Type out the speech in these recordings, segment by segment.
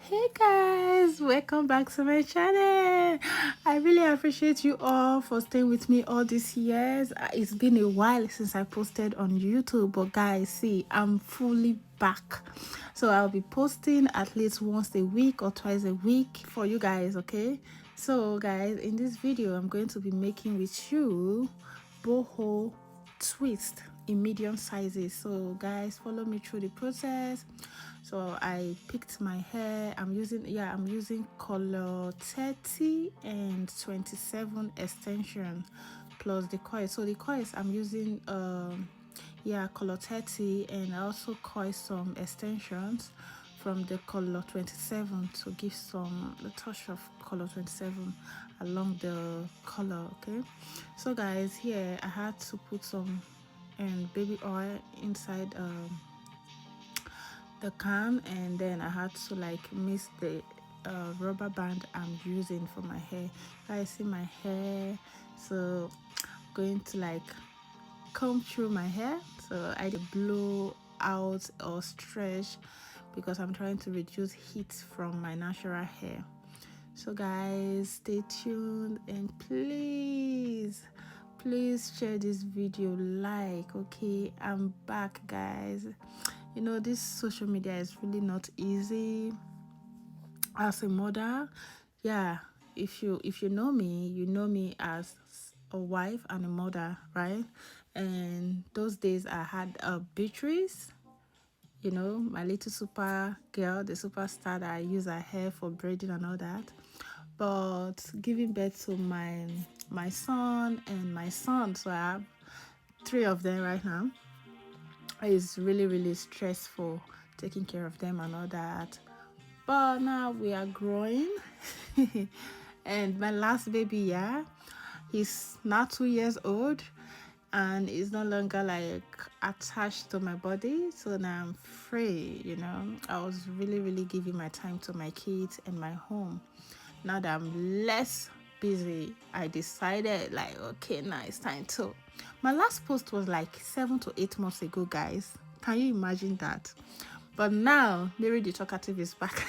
Hey guys, welcome back to my channel. I really appreciate you all for staying with me all these years. It's been a while since I posted on YouTube, but guys, see, I'm fully back. So I'll be posting at least once a week or twice a week for you guys, okay? So guys, in this video I'm going to be making with you boho twist in medium sizes. So guys, follow me through the process. So I picked my hair. I'm using color 30 and 27 extension plus the coil. So the coils I'm using color 30, and I also coil some extensions from the color 27 to give some the touch of color 27 along the color. Okay, so guys, here I had to put some baby oil inside the can, and then I had to like mix the rubber band I'm using for my hair. Guys, see my hair, so going to like comb through my hair, so I did blow out or stretch because I'm trying to reduce heat from my natural hair. So guys, stay tuned, and please share this video, like, okay? I'm back, guys. You know, this social media is really not easy as a mother. Yeah, if you know me, you know me as a wife and a mother, right? And those days I had a Beatrice, you know, my little super girl, the superstar that I use her hair for braiding and all that. But giving birth to my son and my son, so I have 3 of them right now. It's really stressful taking care of them and all that, but now we are growing. And my last baby, yeah, he's now 2 years old and is no longer like attached to my body, so now I'm free. You know, I was really giving my time to my kids and my home. Now that I'm less busy, I decided like, okay, now it's time to. My last post was like 7 to 8 months ago, guys. Can you imagine that? But now Mary the Talkative is back.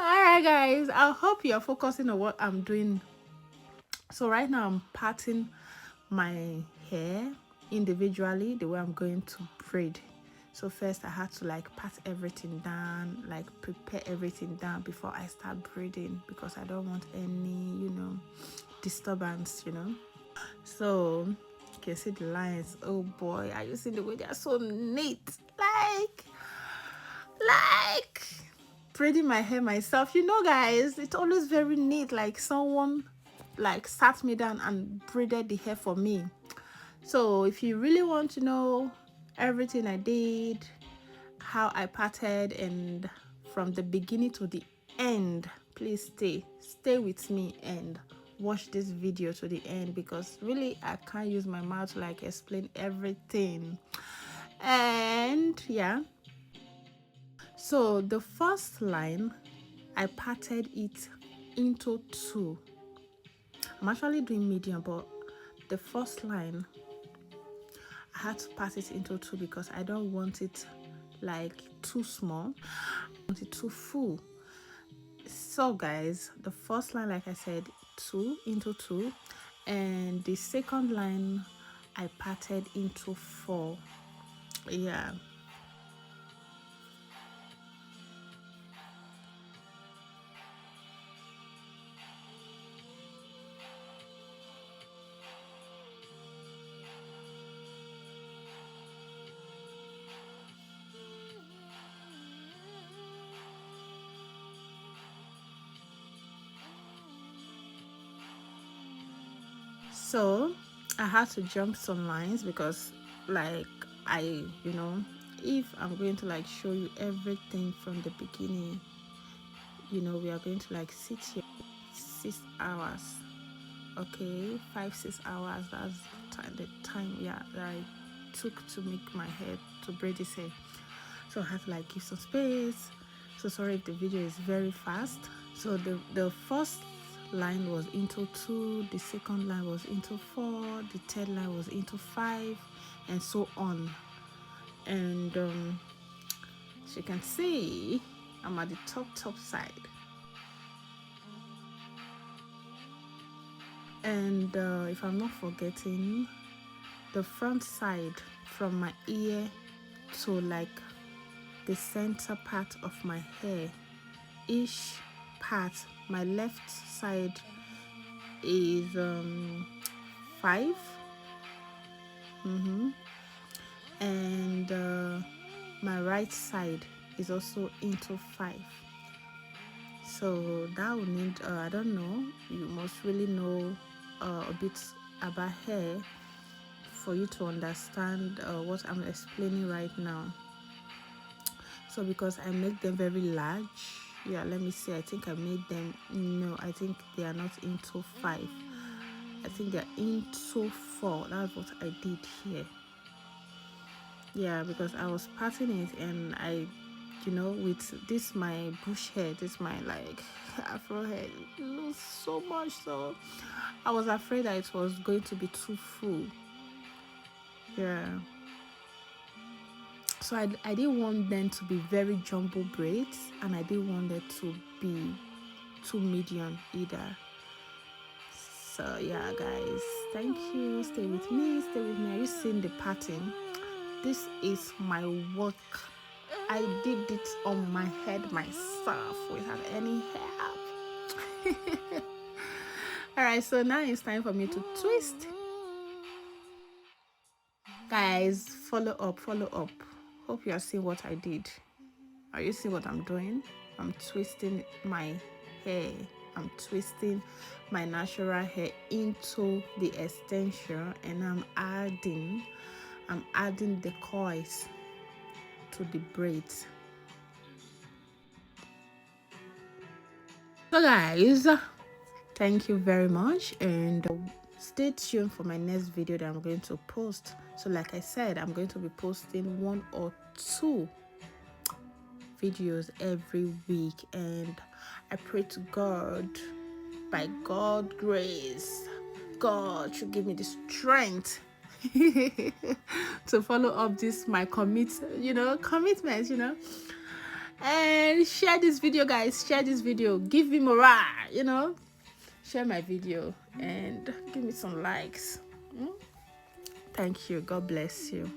Alright guys, I hope you're focusing on what I'm doing. So right now I'm parting my hair individually the way I'm going to braid. So first I had to like pat everything down, like prepare everything down before I start braiding, because I don't want any, you know, disturbance, you know. So you can see the lines. Oh boy, are you seeing the way they are so neat? Like braiding my hair myself, you know guys, it's always very neat, like someone like sat me down and braided the hair for me. So if you really want to know everything I did, how I parted, and from the beginning to the end, please stay with me and watch this video to the end, because really I can't use my mouth to like explain everything. And yeah, so the first line I parted it into 2. I'm actually doing medium, but the first line I had to part it into 2 because I don't want it like too small, I want it too full. So guys, the first line, like I said, 2 into 2, and the second line I parted into 4. Yeah. So I had to jump some lines because like you know, if I'm going to like show you everything from the beginning, you know, we are going to like sit here 6 hours. Okay, 5-6 hours. That's the time, yeah, that I took to make my hair, to braid this hair. So I had to like give some space. So sorry if the video is very fast. So the first line was into 2, the second line was into 4, the third line was into 5, and so on. And As you can see, I'm at the top side. And if I'm not forgetting, the front side from my ear to like the center part of my hair, each part, my left side is 5, and my right side is also into 5. So that would need I don't know, you must really know a bit about hair for you to understand what I'm explaining right now. So because I make them very large, yeah, let me see, I think I made them, no, I think they are not into 5, I think they're into 4. That's what I did here. Yeah, because I was parting it, and I, you know, with this my bush hair, this my like afro hair, it looks so much, so I was afraid that it was going to be too full. Yeah, so I didn't want them to be very jumbo braids, and I didn't want it to be too medium either. So yeah guys, thank you, stay with me. Are you seeing the pattern? This is my work. I did it on my head myself without any help. All right, so now it's time for me to twist. Guys, follow up. Hope you are seeing what I did. Are you seeing what I'm doing? I'm twisting my hair. I'm twisting my natural hair into the extension, and I'm adding the coils to the braids. So guys, thank you very much, and stay tuned for my next video that I'm going to post. So like I said, I'm going to be posting 1 or 2 videos every week, and I pray to God, by God's grace, God should give me the strength to follow up this my commitment, and share this video, guys. Share this video, give me morale, share my video and give me some likes. Thank you. God bless you.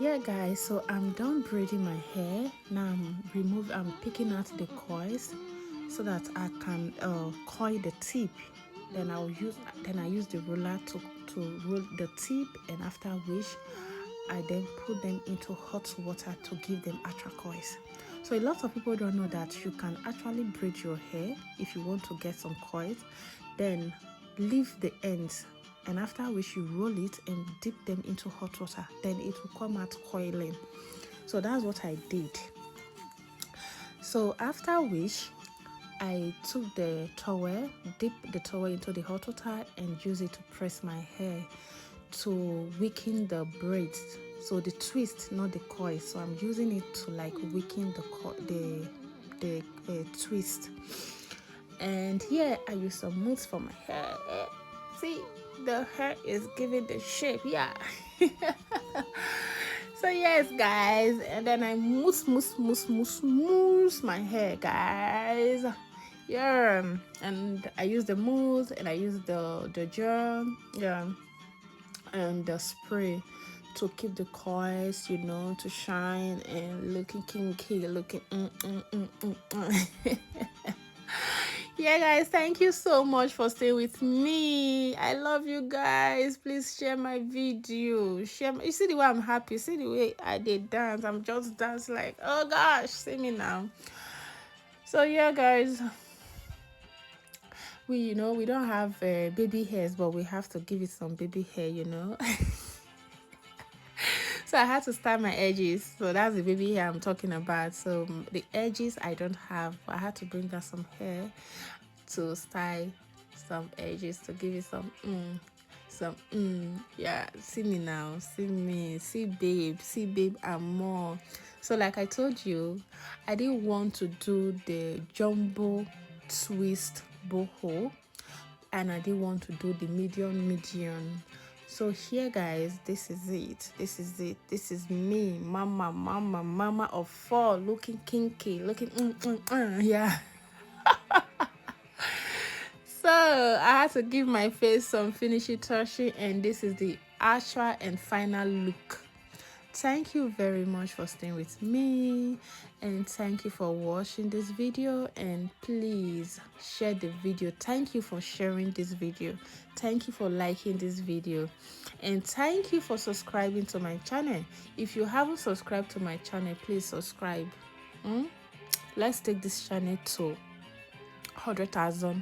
yeah guys, so I'm done braiding my hair. Now I'm picking out the coils so that I can coil the tip. Then I use the roller to roll the tip, and after which I then put them into hot water to give them extra coils. So a lot of people don't know that you can actually braid your hair if you want to get some coils, then leave the ends, and after which you roll it and dip them into hot water, then it will come out coiling. So that's what I did. So after which I took the towel, dipped the towel into the hot water and use it to press my hair to weaken the braids. So the twist, not the coil. So I'm using it to like weaken the twist. And here I use some mousse for my hair. See, the hair is giving the shape. Yeah. So yes guys, and then I mousse my hair guys. Yeah, and I use the mousse and I use the gel, yeah, and the spray to keep the coils, you know, to shine and looking kinky, looking Yeah guys, thank you so much for staying with me. I love you guys. Please share my video, you see the way I'm happy, see the way I did dance. I'm just dance like, oh gosh, see me now. So yeah guys, we don't have baby hairs, but we have to give it some baby hair, you know. So I had to style my edges. So that's the baby hair I'm talking about. So the edges I don't have, but I had to bring out some hair to style some edges to give it some yeah. See me now, see me, see babe and more. So like I told you, I didn't want to do the jumbo twist boho, and I didn't want to do the medium. So here guys, this is it, this is me, mama of 4, looking kinky, looking yeah. So I had to give my face some finishing touching, and this is the actual and final look. Thank you very much for staying with me, and thank you for watching this video, and please share the video. Thank you for sharing this video, thank you for liking this video, and thank you for subscribing to my channel. If you haven't subscribed to my channel, please subscribe. Let's take this channel to 100,000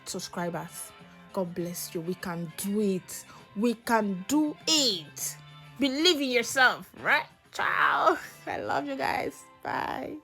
subscribers. God bless you. We can do it. We can do it. Believe in yourself, right? Ciao. I love you guys. Bye.